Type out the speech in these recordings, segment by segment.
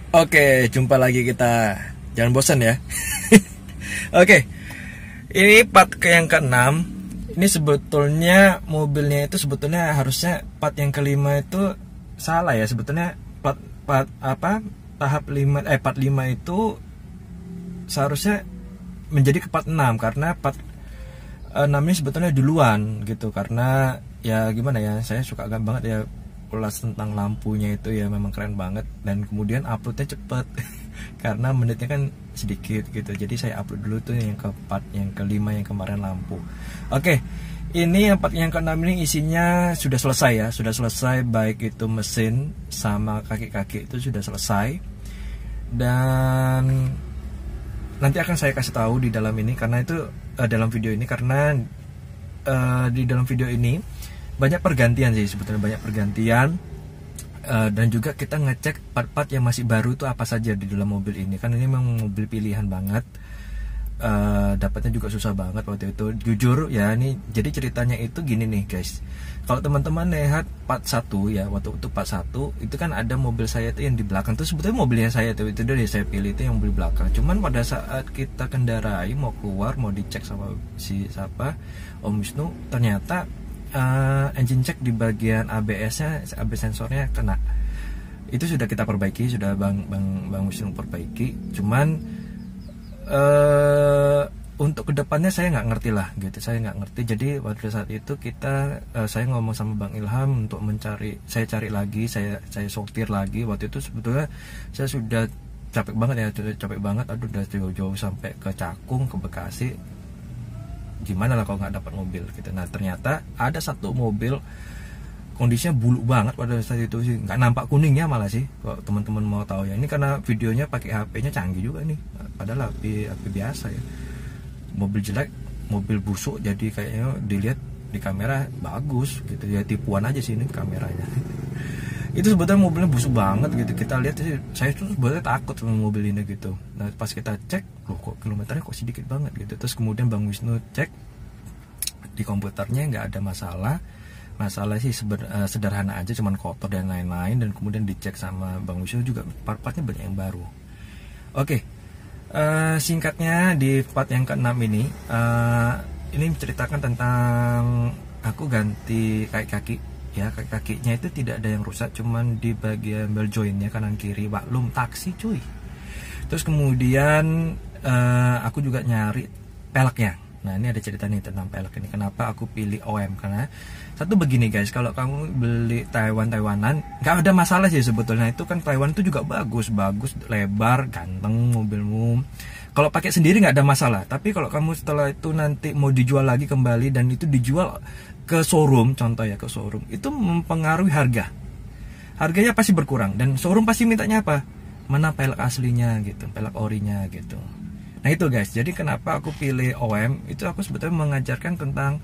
Oke, jumpa lagi kita. Jangan bosan ya. Oke, ini part yang ke-6. Ini sebetulnya mobilnya itu sebetulnya harusnya part yang kelima itu salah ya. Sebetulnya tahap 5 part 5 itu seharusnya menjadi ke part 6 karena part 6 ini sebetulnya duluan gitu. Karena ya gimana ya, saya suka banget ya ulas tentang lampunya itu ya, memang keren banget. Dan kemudian uploadnya cepet karena menitnya kan sedikit gitu, jadi saya upload dulu tuh yang ke part yang kelima yang kemarin lampu. Oke, ini yang part yang ke-6 ini isinya sudah selesai ya, sudah selesai, baik itu mesin sama kaki-kaki itu sudah selesai. Dan nanti akan saya kasih tahu di dalam ini karena itu dalam video ini, karena di dalam video ini banyak pergantian sih, sebetulnya banyak pergantian. Dan juga kita ngecek part-part yang masih baru itu apa saja di dalam mobil ini. Kan ini memang mobil pilihan banget, dapatnya juga susah banget waktu itu, jujur ya. Ini jadi ceritanya itu gini nih guys, kalau teman-teman lihat part 1 ya, waktu itu part 1 itu kan ada mobil saya itu yang di belakang tuh, sebetulnya mobilnya saya tuh itu dari saya pilih itu yang mobil belakang. Cuman pada saat kita kendarai mau keluar, mau dicek sama si siapa, Om Wisnu, ternyata engine check di bagian ABS-nya, ABS sensornya kena. Itu sudah kita perbaiki, sudah Bang Wisnu perbaiki. Cuman untuk kedepannya saya nggak ngerti lah gitu, saya nggak ngerti. Jadi pada saat itu saya ngomong sama Bang Ilham untuk mencari, saya cari lagi, saya sortir lagi. Waktu itu sebetulnya saya sudah capek banget ya, capek banget. Aduh, udah jauh-jauh sampai ke Cakung, ke Bekasi. Gimana lah kalau nggak dapat mobil gitu. Nah ternyata ada satu mobil kondisinya buluk banget pada saat itu sih, nggak nampak kuningnya malah sih, kalau teman-teman mau tahu ya. Ini karena videonya pakai HP-nya canggih juga nih, padahal HP biasa ya. Mobil jelek, mobil busuk, jadi kayaknya dilihat di kamera bagus gitu ya, tipuan aja sih ini kameranya. Itu sebetulnya mobilnya busuk banget gitu. Kita lihat sih, saya tuh sebetulnya takut sama mobil ini gitu. Nah pas kita cek, loh kok kilometernya kok sedikit banget gitu. Terus kemudian Bang Wisnu cek di komputernya, nggak ada masalah sih, sederhana aja, cuman kotor dan lain-lain. Dan kemudian dicek sama Bang Wisnu juga part-partnya banyak yang baru. Oke, singkatnya di part yang ke-6 ini menceritakan tentang aku ganti kaki-kaki ya. Kaki-kakinya itu tidak ada yang rusak, cuman di bagian ball jointnya kanan kiri, maklum taksi cuy. Terus kemudian aku juga nyari peleknya. Nah ini ada cerita nih tentang pelek ini, kenapa aku pilih OM. Karena satu begini guys, kalau kamu beli Taiwanan nggak ada masalah sih sebetulnya. Itu kan Taiwan itu juga bagus, lebar, ganteng mobilmu. Kalau pakai sendiri nggak ada masalah. Tapi kalau kamu setelah itu nanti mau dijual lagi kembali, dan itu dijual ke showroom, contoh ya ke showroom, itu mempengaruhi harganya pasti berkurang. Dan showroom pasti mintanya apa? Mana pelek aslinya gitu, pelek orinya gitu. Nah itu guys, jadi kenapa aku pilih OM, itu aku sebetulnya mengajarkan tentang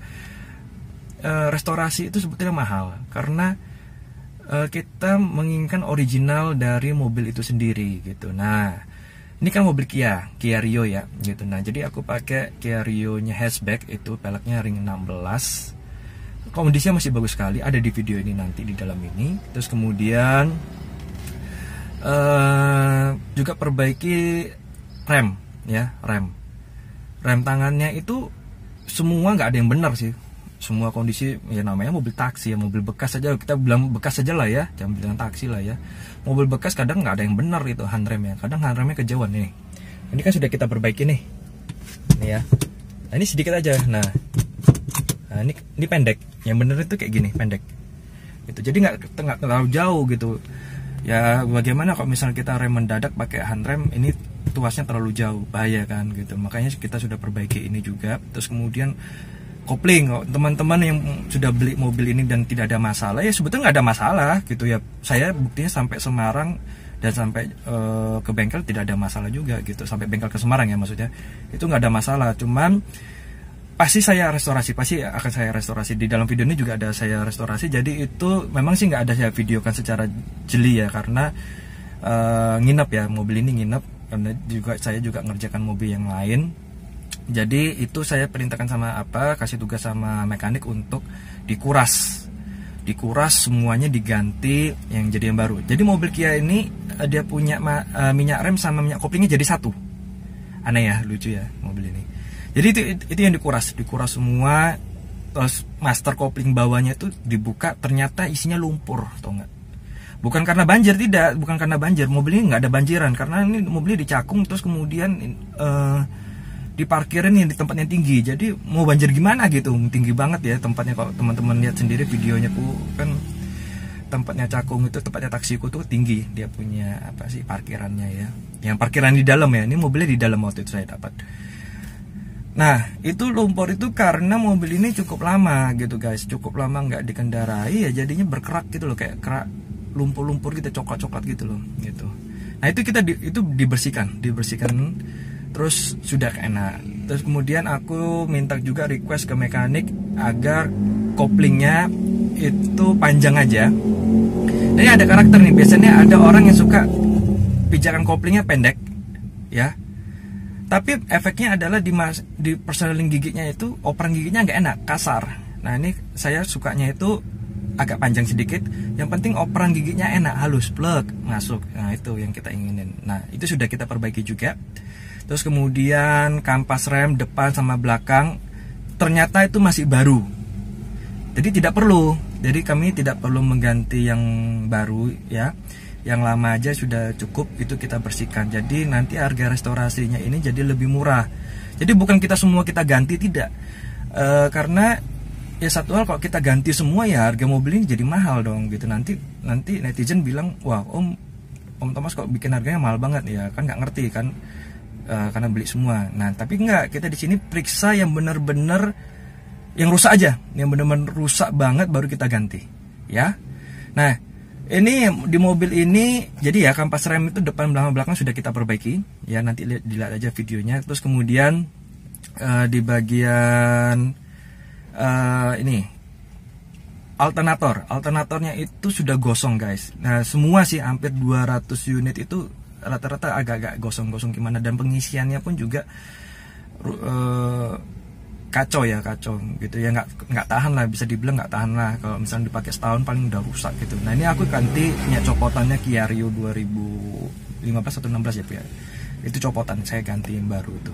restorasi itu sebetulnya mahal. Karena kita menginginkan original dari mobil itu sendiri gitu. Nah ini kan mobil Kia Rio ya gitu. Nah jadi aku pakai Kia Rio nya hatchback, itu peleknya ring 16. Kondisinya masih bagus sekali, ada di video ini nanti di dalam ini. Terus kemudian juga perbaiki rem ya, rem tangannya itu semua nggak ada yang benar sih, semua kondisi ya, namanya mobil taksi ya, mobil bekas saja, kita bilang bekas saja lah ya, jangan bilang taksi lah ya. Mobil bekas kadang nggak ada yang benar itu handremnya, kadang handremnya kejauhan nih. Ini kan sudah kita perbaiki nih ya. Nah, ini sedikit aja. Nah ini pendek, yang bener itu kayak gini, pendek gitu. Jadi nggak terlalu jauh gitu ya. Bagaimana kalau misalnya kita rem mendadak pakai handrem, ini tuasnya terlalu jauh, bahaya kan gitu. Makanya kita sudah perbaiki ini juga. Terus kemudian kopling, teman-teman yang sudah beli mobil ini dan tidak ada masalah, ya sebetulnya nggak ada masalah gitu ya. Saya buktinya sampai Semarang dan sampai ke bengkel tidak ada masalah juga gitu. Sampai bengkel ke Semarang ya maksudnya, itu nggak ada masalah. Cuman pasti saya restorasi, pasti akan saya restorasi. Di dalam video ini juga ada saya restorasi. Jadi itu memang sih nggak ada saya videokan secara jeli ya, karena nginep ya, mobil ini nginep. Karena saya juga ngerjakan mobil yang lain. Jadi itu saya perintahkan kasih tugas sama mekanik untuk dikuras dikuras semuanya, diganti yang jadi yang baru. Jadi mobil Kia ini dia punya minyak rem sama minyak koplingnya jadi satu. Aneh ya, lucu ya mobil ini. Jadi itu yang dikuras semua. Terus master kopling bawahnya itu dibuka, ternyata isinya lumpur, tau nggak? Bukan karena banjir, tidak, bukan karena banjir. Mobil ini nggak ada banjiran karena ini mobilnya dicakung terus kemudian diparkirin yang di tempat yang tinggi. Jadi mau banjir gimana gitu, tinggi banget ya tempatnya. Kalau teman-teman lihat sendiri videonya kan tempatnya cakung itu, tempatnya taksiku tuh tinggi, dia punya apa sih parkirannya ya, yang parkiran di dalam ya. Ini mobilnya di dalam waktu itu saya dapat. Nah itu lumpur itu karena mobil ini cukup lama gitu guys, cukup lama nggak dikendarai ya, jadinya berkerak gitu loh, kayak kerak lumpur-lumpur gitu, coklat-coklat gitu loh gitu. Nah itu itu dibersihkan terus sudah enak. Terus kemudian aku minta juga request ke mekanik agar koplingnya itu panjang aja. Ini ada karakter nih, biasanya ada orang yang suka pijakan koplingnya pendek ya, tapi efeknya adalah di persneling giginya itu, operan giginya nggak enak, kasar. Nah ini saya sukanya itu agak panjang sedikit, yang penting operan giginya enak, halus, plug, masuk. Nah itu yang kita inginin. Nah itu sudah kita perbaiki juga. Terus kemudian kampas rem depan sama belakang ternyata itu masih baru, jadi tidak perlu. Jadi kami tidak perlu mengganti yang baru ya, yang lama aja sudah cukup, itu kita bersihkan. Jadi nanti harga restorasinya ini jadi lebih murah. Jadi bukan kita semua kita ganti, tidak, karena ya satu hal, kalau kita ganti semua ya harga mobil ini jadi mahal dong gitu. Nanti netizen bilang, wah Om Thomas kok bikin harganya mahal banget ya, kan nggak ngerti kan, karena beli semua. Nah tapi enggak, kita di sini periksa yang benar-benar yang rusak aja, yang benar-benar rusak banget baru kita ganti ya. Nah ini di mobil ini jadi ya, kampas rem itu depan belakang sudah kita perbaiki ya, nanti dilihat aja videonya. Terus kemudian di bagian ini alternatornya itu sudah gosong guys. Nah semua sih hampir 200 unit itu rata-rata agak-agak gosong-gosong gimana, dan pengisiannya pun juga kacau gitu ya, nggak tahan lah, bisa dibilang nggak tahan lah. Kalau misalnya dipakai setahun paling udah rusak gitu. Nah ini aku ganti minyak copotannya Kia Rio 2015 atau 16 ya, itu copotan saya ganti yang baru itu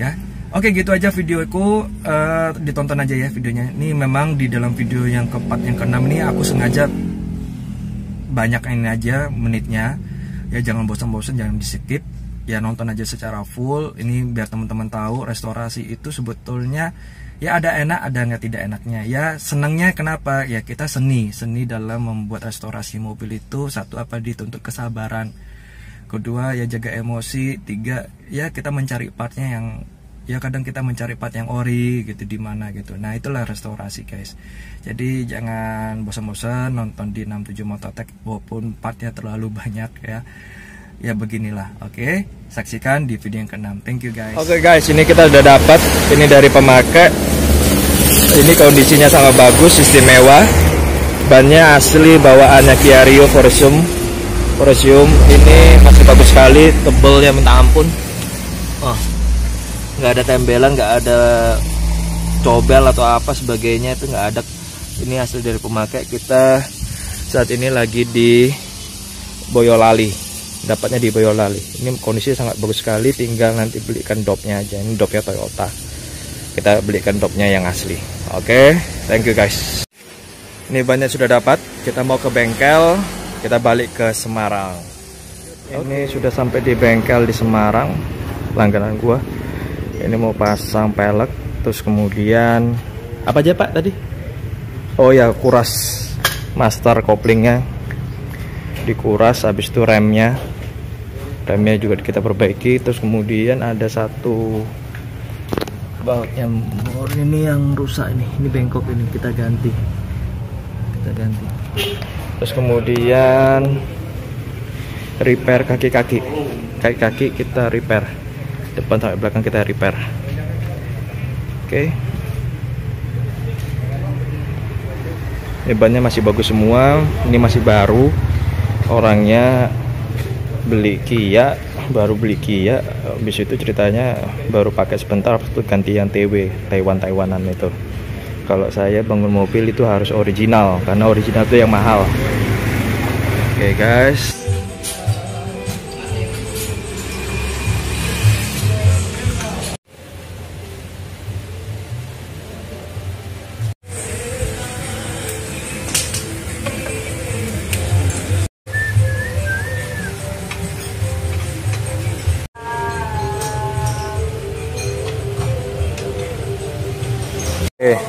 ya. Oke gitu aja videoku, ditonton aja ya videonya. Ini memang di dalam video yang keempat, yang keenam ini aku sengaja banyak ini aja menitnya ya, jangan bosan-bosan, jangan di skip ya, nonton aja secara full ini biar teman-teman tahu restorasi itu sebetulnya ya ada enak, ada nggak tidak enaknya ya. Senangnya kenapa ya, kita seni dalam membuat restorasi mobil itu. Satu, apa, dituntut kesabaran. Kedua ya jaga emosi. Tiga ya kita mencari partnya yang ya, kadang kita mencari part yang ori gitu di mana gitu. Nah itulah restorasi guys. Jadi jangan bosan-bosan nonton di 67 Mototech walaupun partnya terlalu banyak ya. Ya beginilah. Oke, saksikan di video yang ke-6. Thank you guys. Oke guys, ini kita udah dapat ini dari pemakai. Ini kondisinya sangat bagus, istimewa. Bannya asli bawaannya Kia Rio Foresium. Ini masih bagus sekali, tebelnya minta ampun. Oh, nggak ada tembelan, nggak ada cobel atau apa sebagainya, itu nggak ada. Ini asli dari pemakai. Kita saat ini lagi di Boyolali, dapatnya di Boyolali. Ini kondisinya sangat bagus sekali, tinggal nanti belikan dopnya aja. Ini dopnya Toyota, kita belikan dopnya yang asli. Oke, thank you guys. Ini bannya sudah dapat, kita mau ke bengkel, kita balik ke Semarang. Ini sudah sampai di bengkel di Semarang, langganan gua. Ini mau pasang pelek, terus kemudian apa aja Pak tadi? Oh ya, kuras master koplingnya, dikuras. Habis itu remnya juga kita perbaiki. Terus kemudian ada satu bautnya ini yang rusak, ini bengkok, ini kita ganti. Terus kemudian repair kaki-kaki kita repair, depan sampai belakang kita repair. Oke. Ini bannya masih bagus semua, ini masih baru. Orangnya baru beli Kia, habis itu ceritanya baru pakai sebentar, habis itu ganti yang TW, Taiwanan itu. kalau saya bangun mobil itu harus original, karena original itu yang mahal. Oke guys. Oke,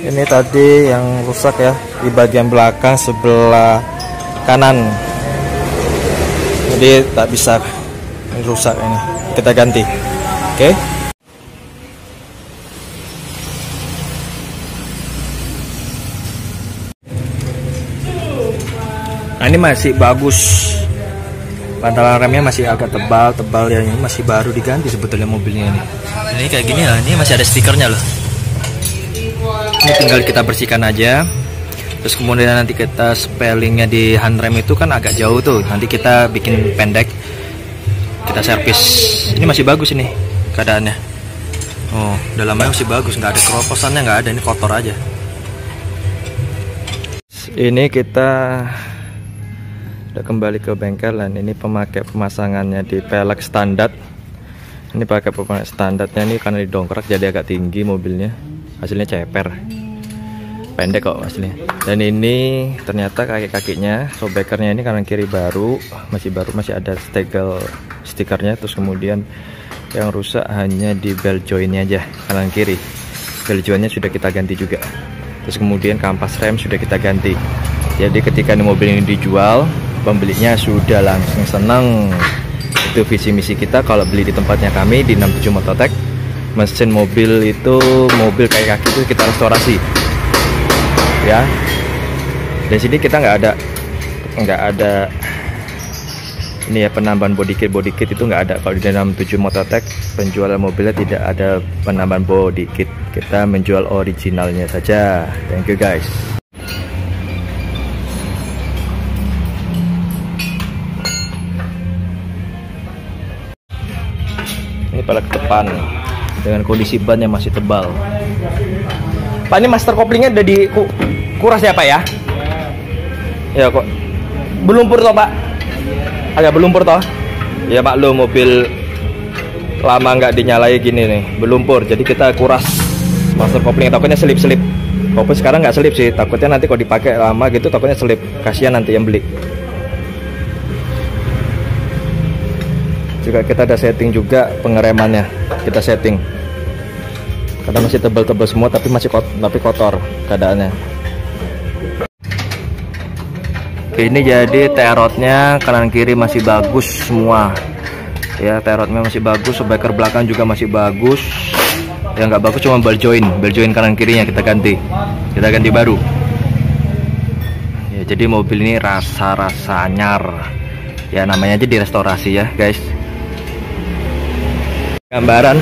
ini tadi yang rusak ya, di bagian belakang sebelah kanan. Jadi tak bisa, ini rusak ini. Kita ganti. Oke. Nah, ini masih bagus. Bantalan remnya masih agak tebal ya, ini masih baru diganti sebetulnya mobilnya ini. Ini kayak gini lah, ini masih ada stikernya loh. Ini tinggal kita bersihkan aja. Terus kemudian nanti kita spellingnya di handrem itu kan agak jauh tuh. Nanti kita bikin pendek, kita servis. Ini masih bagus ini keadaannya. Oh, dalamnya masih bagus, nggak ada keroposannya, nggak ada. Ini kotor aja. Ini kita udah kembali ke bengkel dan ini pemasangannya di pelek standar. Ini pakai pelek standarnya ini karena didongkrak jadi agak tinggi mobilnya. Hasilnya ceper, pendek kok aslinya. Dan ini ternyata kaki-kakinya, sobekernya ini kanan kiri baru, masih ada stikernya. Terus kemudian yang rusak hanya di belt jointnya aja, kanan kiri. Belt jointnya sudah kita ganti juga. Terus kemudian kampas rem sudah kita ganti. Jadi ketika mobil ini dijual, pembelinya sudah langsung senang. Itu visi misi kita kalau beli di tempatnya kami di 67 Mototek. Mesin mobil itu, mobil kayak kaki itu kita restorasi ya. Di sini kita nggak ada ini ya, penambahan body kit itu nggak ada. Kalau di dalam 7 Mototek penjualan mobilnya tidak ada penambahan body kit, kita menjual originalnya saja. Thank you guys. Ini pelek depan dengan kondisi ban yang masih tebal. Pak, ini master koplingnya udah dikuras ya Pak ya? Ya kok belumpur toh Pak? Agak belumpur toh? Ya Pak, lo mobil lama nggak dinyalai gini nih, belumpur. Jadi kita kuras master koplingnya, takutnya selip-selip. Kopling sekarang nggak selip sih, takutnya nanti kalau dipakai lama gitu takutnya selip. Kasihan nanti yang beli. Juga kita ada setting juga pengeremannya, kita setting karena masih tebal-tebal semua tapi masih kotor keadaannya. Oke, ini jadi tie-rodnya kanan kiri masih bagus semua ya, tie-rodnya masih bagus, shoebacker belakang juga masih bagus. Yang nggak bagus cuma ball joint kanan kirinya kita ganti baru ya. Jadi mobil ini rasa nyar ya, namanya aja direstorasi ya guys. Gambaran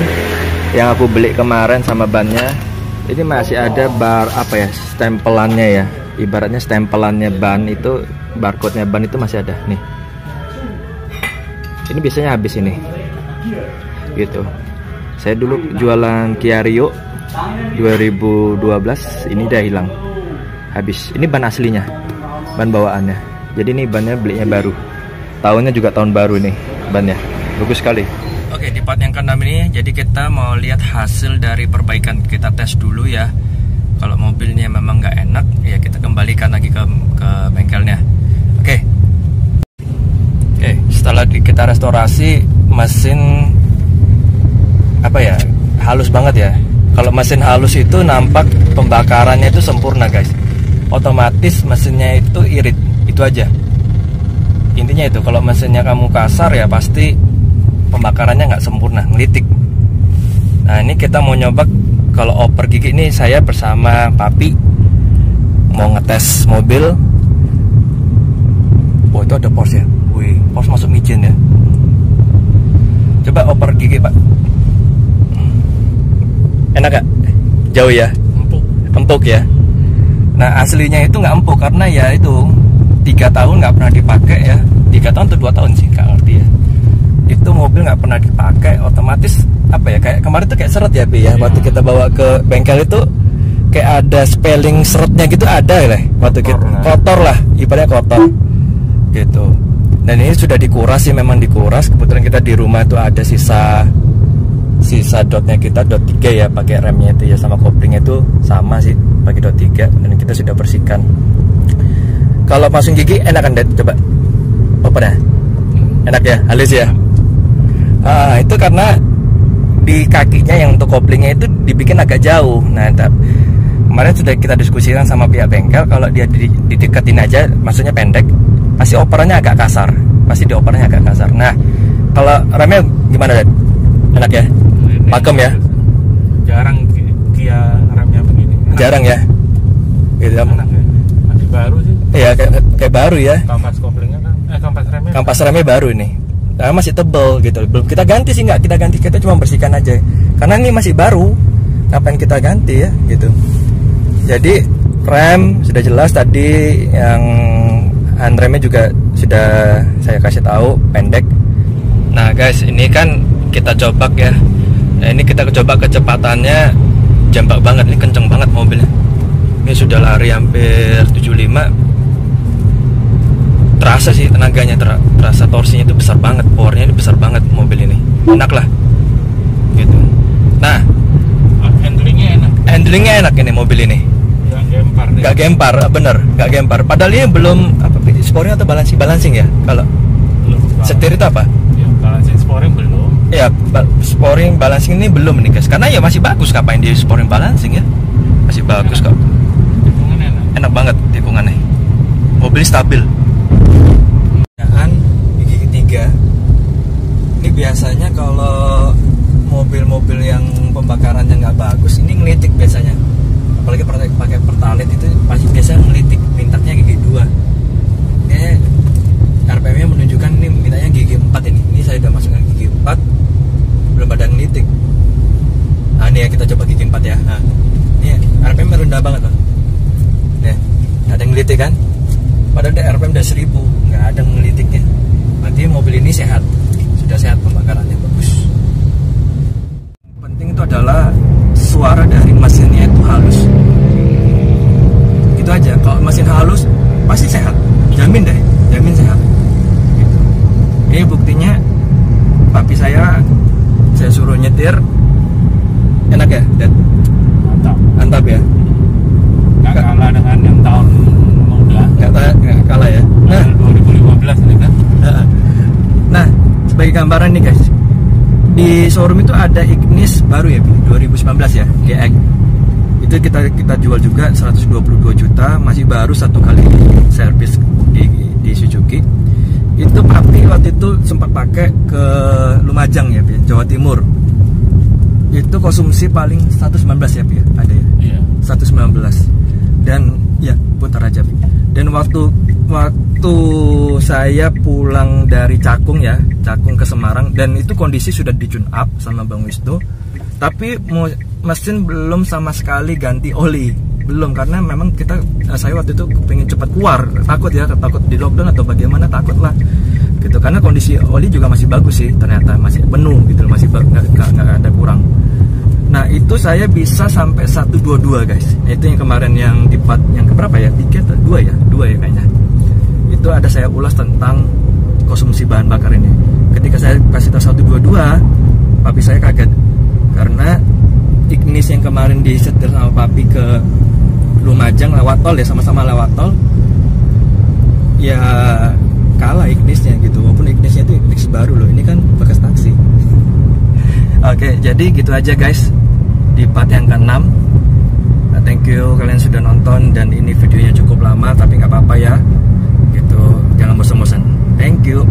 yang aku beli kemarin sama bannya, ini masih ada stempelannya ya, ibaratnya stempelannya ban itu, barcode-nya ban itu masih ada nih. Ini biasanya habis ini gitu. Saya dulu jualan Kia Rio 2012, ini udah hilang, habis. Ini ban aslinya, ban bawaannya. Jadi ini bannya belinya baru, tahunnya juga tahun baru nih bannya, bagus sekali. Oke, di part yang ke-6 ini jadi kita mau lihat hasil dari perbaikan. Kita tes dulu ya. Kalau mobilnya memang nggak enak ya kita kembalikan lagi ke bengkelnya. Oke, setelah kita restorasi mesin halus banget ya. Kalau mesin halus itu nampak pembakarannya itu sempurna guys. Otomatis mesinnya itu irit, itu aja. Intinya itu, kalau mesinnya kamu kasar ya pasti pembakarannya nggak sempurna, ngelitik. Nah, ini kita mau nyoba. Kalau oper gigi ini saya bersama Papi mau ngetes mobil. Oh, itu ada Porsche ya. Wih, Porsche masuk mijen ya. Coba oper gigi Pak. Enak gak? Jauh ya? Empuk ya. Nah, aslinya itu nggak empuk karena ya itu 3 tahun nggak pernah dipakai ya. 3 tahun atau 2 tahun sih, nggak ngerti ya. Itu mobil nggak pernah dipakai, otomatis kayak kemarin tuh kayak seret ya Pi ya. Waktu kita bawa ke bengkel itu kayak ada spelling serutnya gitu ada lah waktu kita kotor lah, ibaratnya kotor gitu. Dan ini sudah dikuras sih, memang dikuras. Kebetulan kita di rumah tuh ada sisa dotnya kita, dot 3 ya, pakai remnya itu ya, sama koplingnya itu sama sih pakai dot 3, dan kita sudah bersihkan. Kalau pasang gigi enak kan, Dad? Coba apa dah? Enak ya, halus ya. Itu karena di kakinya yang untuk koplingnya itu dibikin agak jauh. Nah, kemarin sudah kita diskusikan sama pihak bengkel, kalau dia dideketin aja, maksudnya pendek, pasti operannya agak kasar, pasti diopernya agak kasar. Nah, kalau remnya gimana, Dad? Enak ya? Pakem ya? Jarang Kia remnya begini. Enak. Jarang ya? Gitu. Enak ya? Masih baru sih. Iya, kayak baru ya. Kampas koplingnya kan, kampas remnya baru ini. Nah, masih tebel gitu. Belum kita ganti sih, nggak kita ganti, kita cuma bersihkan aja. Karena ini masih baru, kapan kita ganti ya gitu. Jadi rem sudah jelas tadi, yang handremnya juga sudah saya kasih tahu pendek. Nah guys, ini kan kita coba ya. Nah, ini kita coba kecepatannya jambak banget, ini kenceng banget mobilnya. Ini sudah lari hampir 75. Terasa sih tenaganya, terasa torsinya itu besar banget, powernya ini besar banget mobil ini. Enak lah gitu. Nah, handlingnya enak ini mobil ini. Gak gempar, bener, gak gempar. Padahal ini belum apa, sporing atau balancing ya? Kalau setir itu apa? Ya, balancing sporing belum. Ya, sporing balancing ini belum nih guys. Karena ya masih bagus, ngapain di sporing balancing ya? Masih bagus kok. Tikungannya enak banget tikungannya. Mobil stabil. Gigi ketiga. Ini biasanya kalau mobil-mobil yang pembakarannya nggak bagus, ini ngelitik biasanya. Apalagi pakai pertalite itu pasti biasa ngelitik, mintanya gigi 2. Ini RPM-nya menunjukkan ini mintanya gigi 4 ini. Ini saya udah masukkan gigi 4, belum ada ngelitik. Nah ini ya, kita coba gigi 4 ya. Nah, ini RPM rendah banget loh. Nih, nggak ada ngelitik kan? Padahal RPM udah 1000, nggak ada ngelitiknya. Berarti mobil ini sehat, sudah sehat, pembakarannya bagus. Penting itu adalah suara dari mesinnya itu halus. Itu aja. Kalau mesin halus pasti sehat, jamin deh, jamin sehat gitu. Ini buktinya papi saya suruh nyetir enak ya, Dad? Mantap ya. Gak kalah dengan yang tahun muda. Gak kalah ya. Nah, 2015 ini kan. Nah, sebagai gambaran nih guys, di showroom itu ada Ignis baru ya, 2019 ya, GX. Itu kita jual juga 122 juta, masih baru, 1 kali servis di Suzuki. Itu papi waktu itu sempat pakai ke Lumajang ya, Jawa Timur. Itu konsumsi paling 119 ya, ada ya? Iya. 119. Dan ya, putar aja. Dan waktu saya pulang dari Cakung ya, Cakung ke Semarang, dan itu kondisi sudah di tune up sama Bang Wisnu, tapi mesin belum sama sekali ganti oli, belum, karena memang saya waktu itu pengen cepat keluar, takut di lockdown atau bagaimana, takut lah gitu, karena kondisi oli juga masih bagus sih, ternyata masih penuh gitu, masih nggak ada kurang. Nah itu saya bisa sampai 122 guys. Itu yang kemarin yang di part yang keberapa ya? 3 atau 2 ya? 2 ya kayaknya. Itu ada saya ulas tentang konsumsi bahan bakar ini. Ketika saya kasih tahu 122, papi saya kaget. Karena Ignis yang kemarin disetir sama papi ke Lumajang lewat tol ya, sama-sama lewat tol, ya kalah Ignisnya gitu. Walaupun Ignisnya itu Ignis baru loh, ini kan bekas taksi. Oke, jadi gitu aja guys di part yang ke-6. Thank you kalian sudah nonton, dan ini videonya cukup lama tapi nggak apa-apa ya gitu, jangan bosan-bosan. Thank you.